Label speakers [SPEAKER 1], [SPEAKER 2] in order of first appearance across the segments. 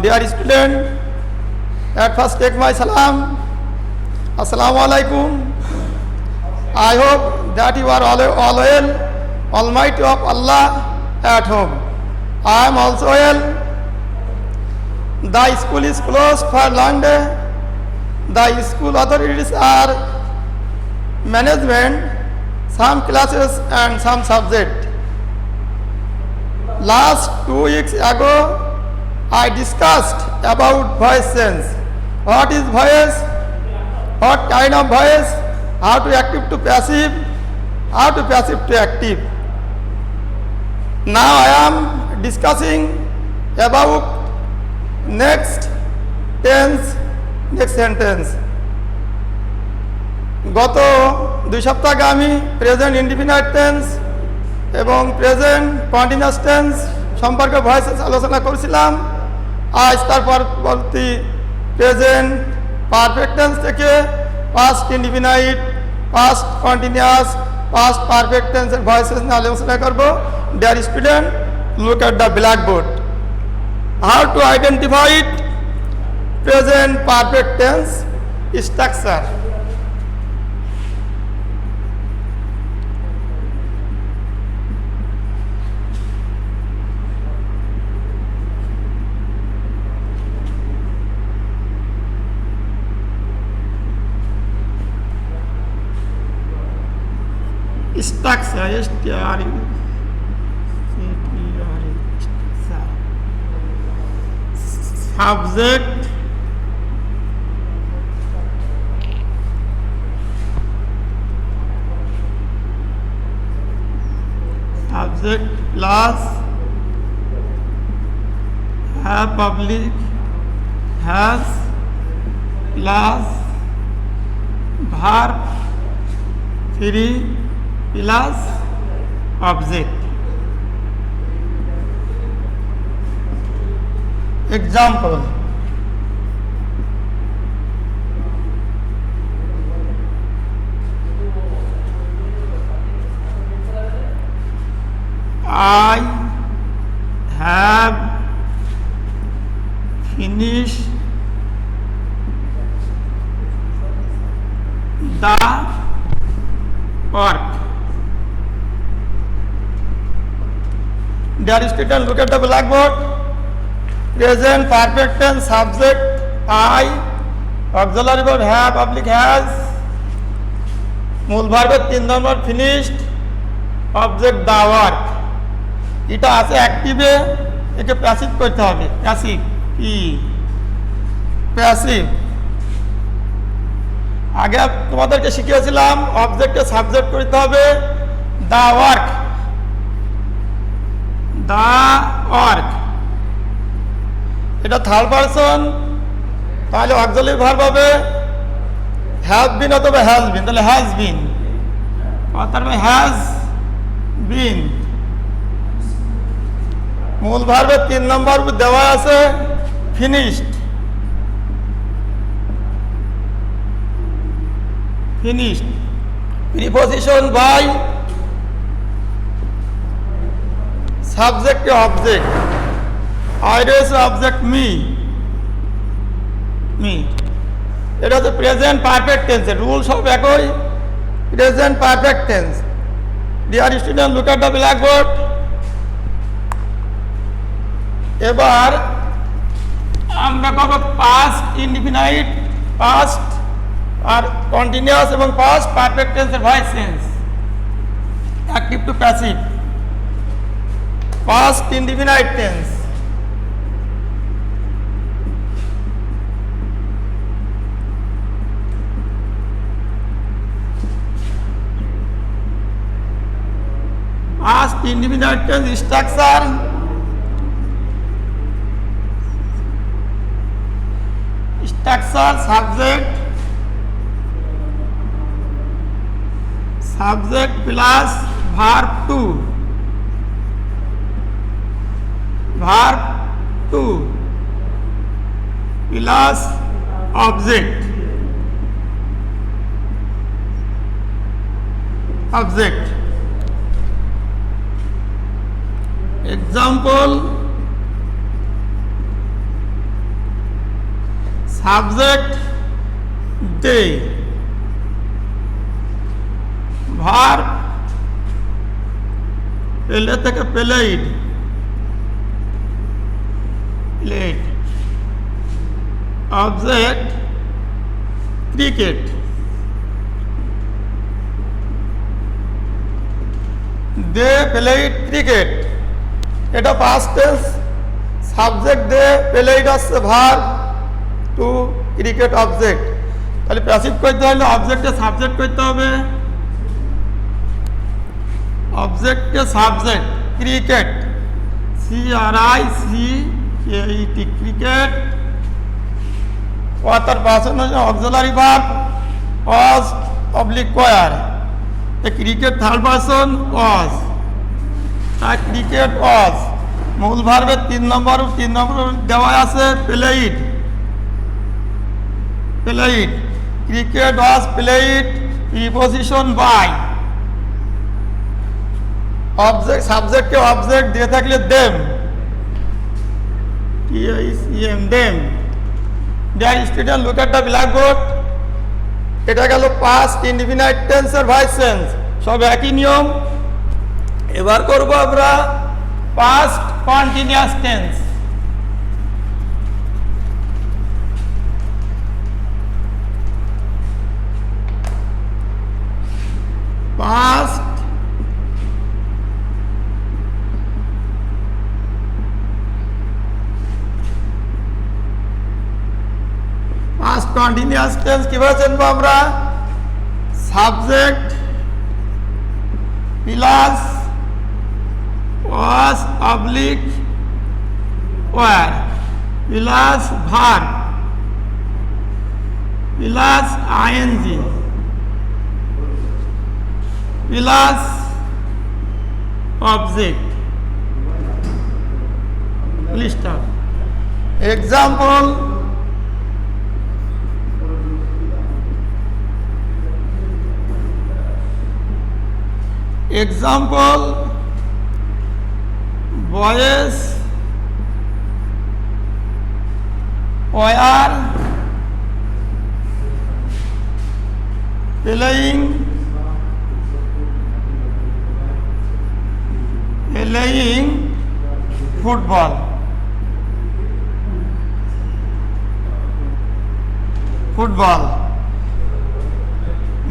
[SPEAKER 1] Dear student, at first take my salam. Assalamu alaikum. I hope that you are all well. Almighty of Allah at home. I am also well. The school is closed for long day. The school authorities are management some classes and some subject. Last 2 weeks ago, I discussed about voice change. What is voice? What kind of voice? How to active to passive? How to passive to active? Now I am discussing about next tense, next sentence. গত 2 সপ্তাহ আগে আমি present indefinite tense এবং present continuous tense সম্পর্কে ভয়েসে আলোচনা করেছিলাম। আজ তার পরবর্তী প্রেজেন্ট পারফেক্ট টেন্স থেকে past indefinite, past continuous, past perfect টেন্সের ভয়েসেস নিয়ে আলোচনা করব। Deer student, look at the blackboard. How to identify present perfect tense structure. Structure, subject, plus have public has plus verb 3 plus object. Example: I have finished the work. Dear student, look at the blackboard. Present perfect tense subject I, auxiliary verb have, public has, মূল ভার্বের 3 নম্বর finished, object the work. এটা আছে অ্যাক্টিভে, একে passive করতে হবে। Passive কি? Passive. আগে তোমাদেরকে শিখিয়েছিলাম অবজেক্টকে সাবজেক্ট করতে হবে the work, the work। এটা থার্ড পারসন, তাহলে অক্সিলারি ভার্ব হবে হ্যাভ বিন অথবা হ্যাজ বিন। তাহলে হ্যাজ বিন, অথবা হ্যাজ বিন। মূল ভার্বের 3 নম্বর দেওয়া আছে finished, finished. Preposition by, subject object, আইডেস অবজেক্ট মি, মি। এটা হচ্ছে প্রেজেন্ট পারফেক্ট টেন্সের রুল, সব একই। Present perfect tense. Dear student, look at the blackboard. এবার আমরা পাবো পাস্ট ইনডিফিনাইট, পাস্ট আর কন্টিনিউয়াস এবং পাস্ট পারফেক্ট টেন্সের voice change, active to passive. Past indefinite tense, past indefinite tense structure, structure subject, subject plus verb 2, verb 2 plus object, object। Example: subject they, verb play থেকে played, played, object cricket, they played cricket, এটা past tense. Subject they played আসছে verb two cricket object, তাহলে passive করতে হলে অবজেক্টে subject করতে হবে, অবজেক্টে সাবজেক্ট ক্রিকেট, CRICKET ক্রিকেট, তার পাশে auxiliary verb was oblique were, cricket third person was, তাই ক্রিকেট ওয়াজ। মূল ভার্বের 3 নম্বর দেওয়া আছে played, played, cricket was played, preposition by, object সাবজেক্টকে অবজেক্ট দিয়ে থাকলে দেম, TICM দেম। Dear student look at the blackboard, এটা গেল পাস্ট ইনডিফিনাইট টেন্স আর ভয়েস টেন্স, সব একই নিয়ম। এবার করব আমরা past continuous tense. Past past continuous tense কিভাবে জানবো আমরা? Subject plus was oblique were plus verb plus ING plus object. Example, example, boys were playing football.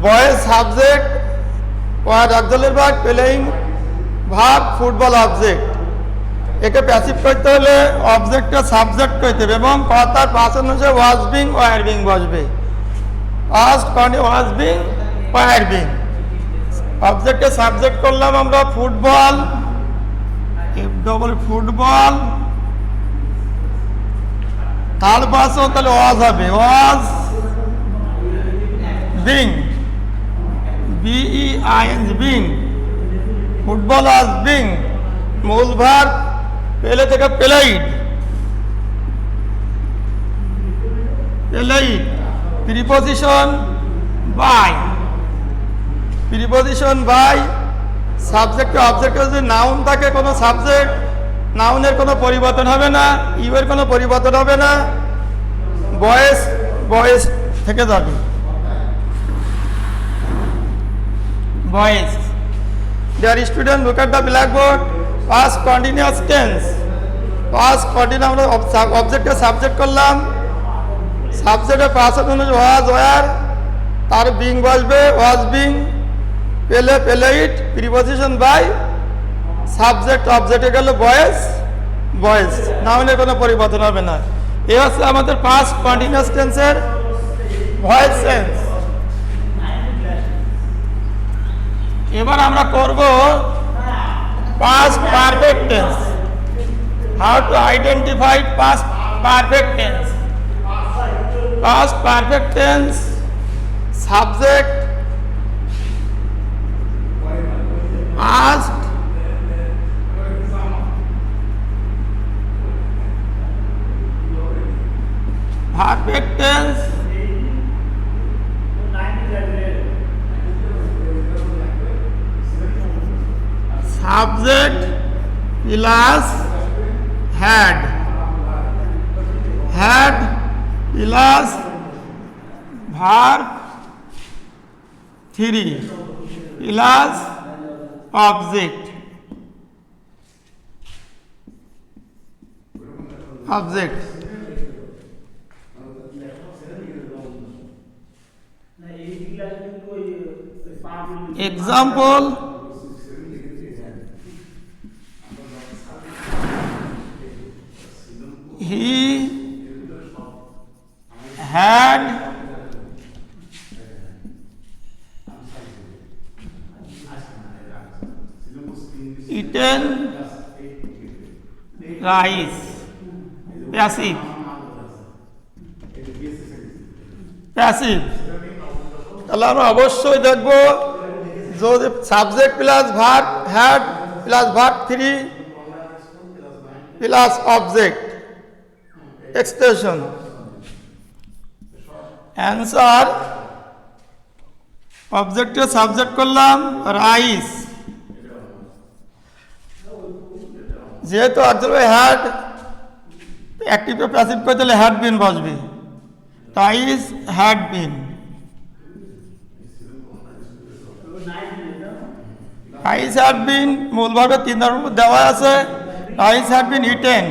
[SPEAKER 1] Boys subject were auxiliary verb playing verb football object. একে passive করতে হলে অবজেক্টটা subject করতে হবে এবং কথার পার্সন হচ্ছে ওয়াজ বিং ওয়্যার বিং বসবে। Past was being were being, অবজেক্টে সাবজেক্ট করলাম আমরা ফুটবল, ফুটবল, থার্ড পার্সন তাহলে ওয়াজ হবে was being, BEING being, football was being, মূল ভার্ব পেলে থেকে played, played, preposition by, preposition by, সাবজেক্টে অবজেক্টে যদি নাউন থাকে কোনো সাবজেক্ট, নাউনের কোনো পরিবর্তন হবে না, ইউয়ের কোনো পরিবর্তন হবে না, বয়েস বয়েস থেকে যাবে, বয়েস। Deer student look at the blackboard, past continuous tense. Past continue আমরা অবজেক্টে সাবজেক্ট করলাম, সাবজেক্টের পার্সন অনুযায়ী ওয়াজ ওয়্যার, তার বিং বসবে ওয়াজ বিং, পেলে প্লেইড, প্রিপোজিশন বাই, সাবজেক্ট অবজেক্টে গেল বয়েস বয়েস, নাউনের কোনো পরিবর্তন হবে না। এই হচ্ছে আমাদের পাস্ট কন্টিনিউয়াস টেন্সের ভয়েস টেন্স। এবার আমরা করব past perfect tense. How to identify past perfect tense. Past perfect tense, subject past, perfect tense, subject plus had, had plus verb 3 plus object example he had eaten rice. Passive তাহলে আমরা অবশ্যই দেখব যদি subject plus verb had plus verb 3 plus object extension answer অবজেক্টে subject করলাম rice, যেহেতু auxiliary had active passive করতে হলে হ্যাড বিন বসবে, rice had been. Rice had been মূল ভাবে 3 ধরনের দেওয়া আছে। রাইস হ্যাড বিন ইটেন,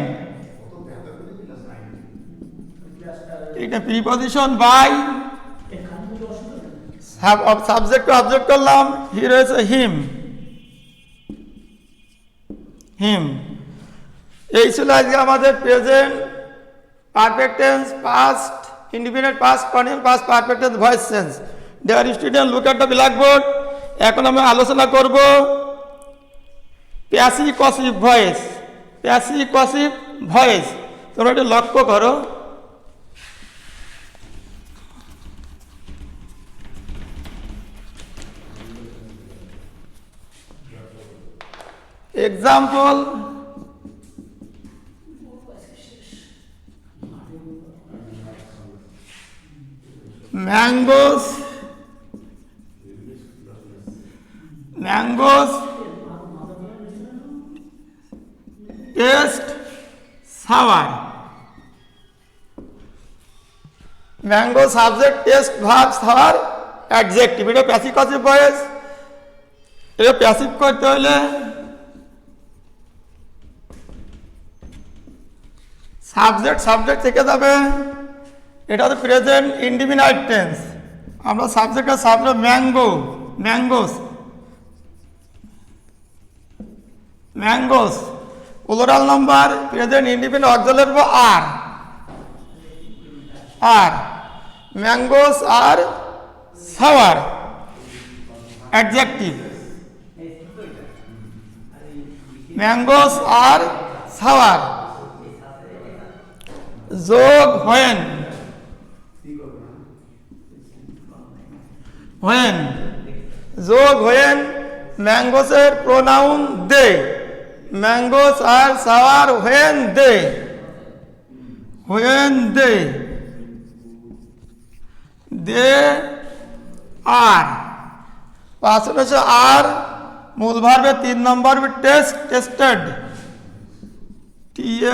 [SPEAKER 1] এটা প্রিপজিশন বাই, সাবজেক্ট অবজেক্ট করলাম, হি রয়েছে হিম। এই ছিল আজকে আমাদের present perfect tense, past indefinite, past continuous, past perfect tense, voice change. Dear student, look at the blackboard. এখন আমি আলোচনা করব passive passive voice. Passive passive voice তোমরা একটু লক্ষ্য করো। Example mangoes taste sour. Mango subject, test verb, sour adjective. এটা passive passive voice. এটা প্যাসিভ করতে হলে সাবজেক্ট থেকে যাবে। এটা হচ্ছে প্রেজেন্ট ইনডিফিনাইট টেন্স। আমরা সাবজেক্টের subject mangoes plural number, present indefinite auxiliary verb are mangoes are sour adjective. Mangoes are sour যোগ হোয়েন ম্যাঙ্গোসের pronoun they. Mangoes are sour when they are. পাশে হচ্ছে আর মূল ভার্বে 3 নম্বর tasted, TED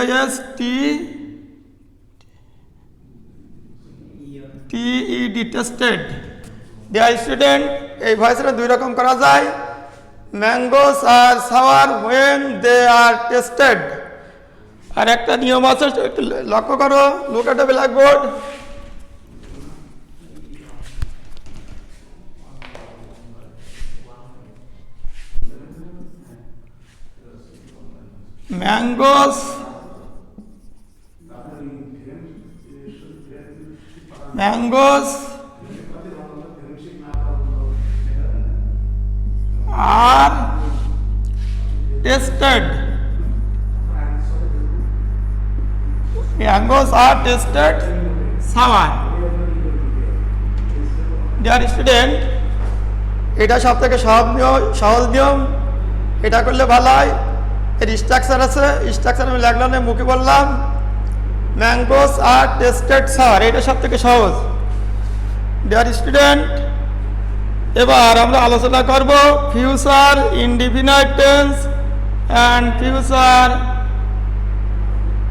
[SPEAKER 1] tasted. Dear student, এই ভয়েসটা 2 রকম করা যায়, mangoes are sour when they are tasted. আর একটা নিয়ম আছে, একটু লক্ষ্য করো, look at the blackboard. Mangoes are tested. Mangoes are tested sour. Dear student, এটা সব থেকে সহজ নিয়ম। এটা করলে ভালো হয়। এর স্ট্রাকচার আছে, স্ট্রাকচার আমি লাগলাম না, মুখে বললাম। ম্যাঙ্গোস আর টেস্টেড সাওয়ার, এটা সব থেকে সহজ। ডিয়ার স্টুডেন্ট, এবার আমরা আলোচনা করব future indefinite tense and future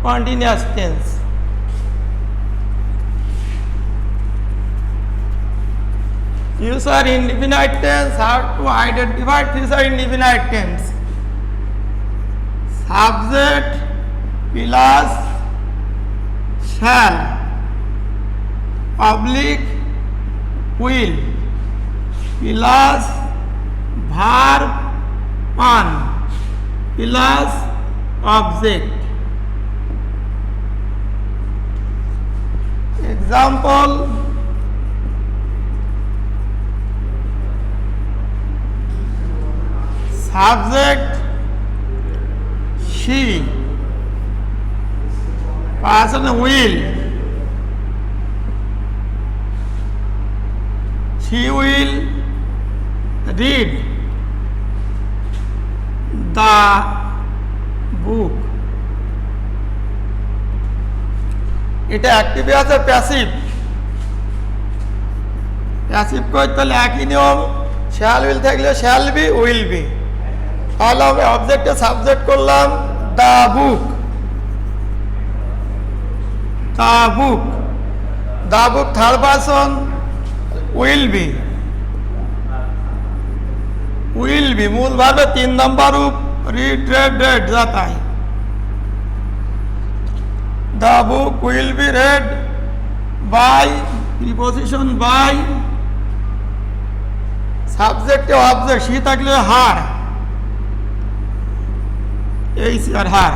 [SPEAKER 1] continuous tense. Future indefinite tense, how to identify future indefinite tense. Subject plus shall, public will plus verb on plus object. Example: subject she, person will, she will read the book. এটা অ্যাক্টিভে আছে passive. Passive করতে হলে একই নিয়ম, shall will থাকলে shall be will be. তাহলে আমি অবজেক্টে subject করলাম the book, the book, the book third person will be, will be মূল ভাবে 3 নম্বর রূপ রিড রেড রেড जाता है। The book will be read by preposition by, subject object she থাকলে her, এই আর her।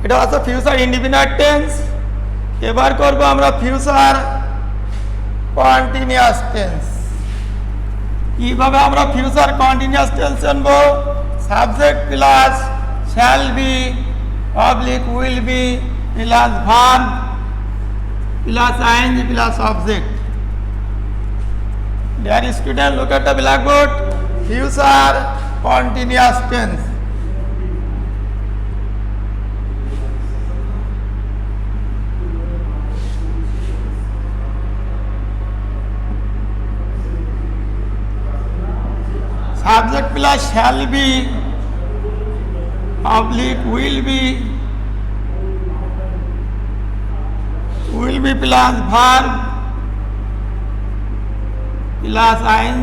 [SPEAKER 1] এটা হচ্ছে ফিউচার ইনডিফিনিট টেন্স। এবার করব আমরা ফিউচার কন্টিনিউয়াস টেন্স। কিভাবে আমরা ফিউচার কন্টিনিউয়াস টেন্স জানব? Subject plus shall be, oblique will be plus verb plus ING plus object. Dear student, look at the blackboard. Future continuous tense. Subject plus shall be, public will be plus verb plus ing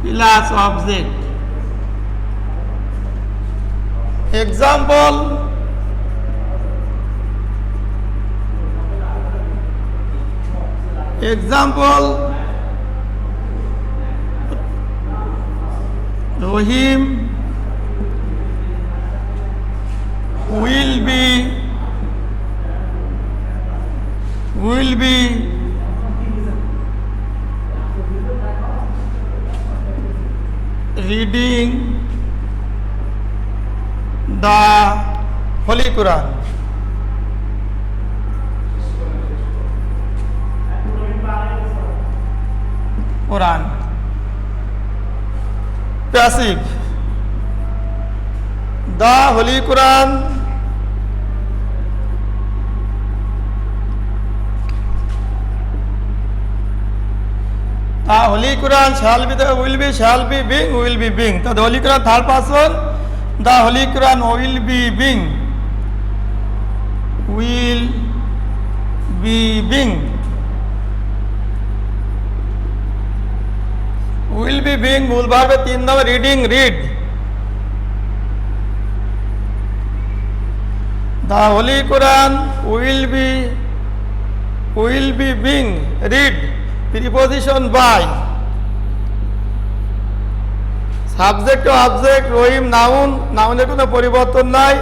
[SPEAKER 1] plus object. Example: Rohim will be reading the Holy Quran. Passive: the Holy Quran shall be, the will be shall be, being will be being. The Holy Quran third person, the Holy Quran will be being, will be being, will be being মূল ভাবে 3 নম্বর reading read. The Holy Quran will be being read, preposition by, subject ও object Rahim noun, নাউনের কোনো পরিবর্তন নাই,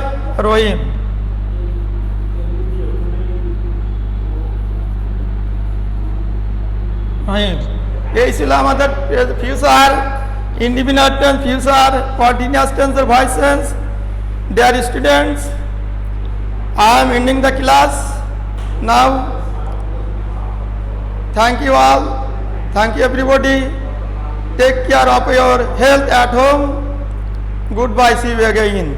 [SPEAKER 1] রহিম। এই ছিল আমাদের future indefinite tense, future continuous টেন্সের voice change. Dear students, I am ending the class now. Thank you all. Thank you everybody. Take care of your health at home. Goodbye. See you again.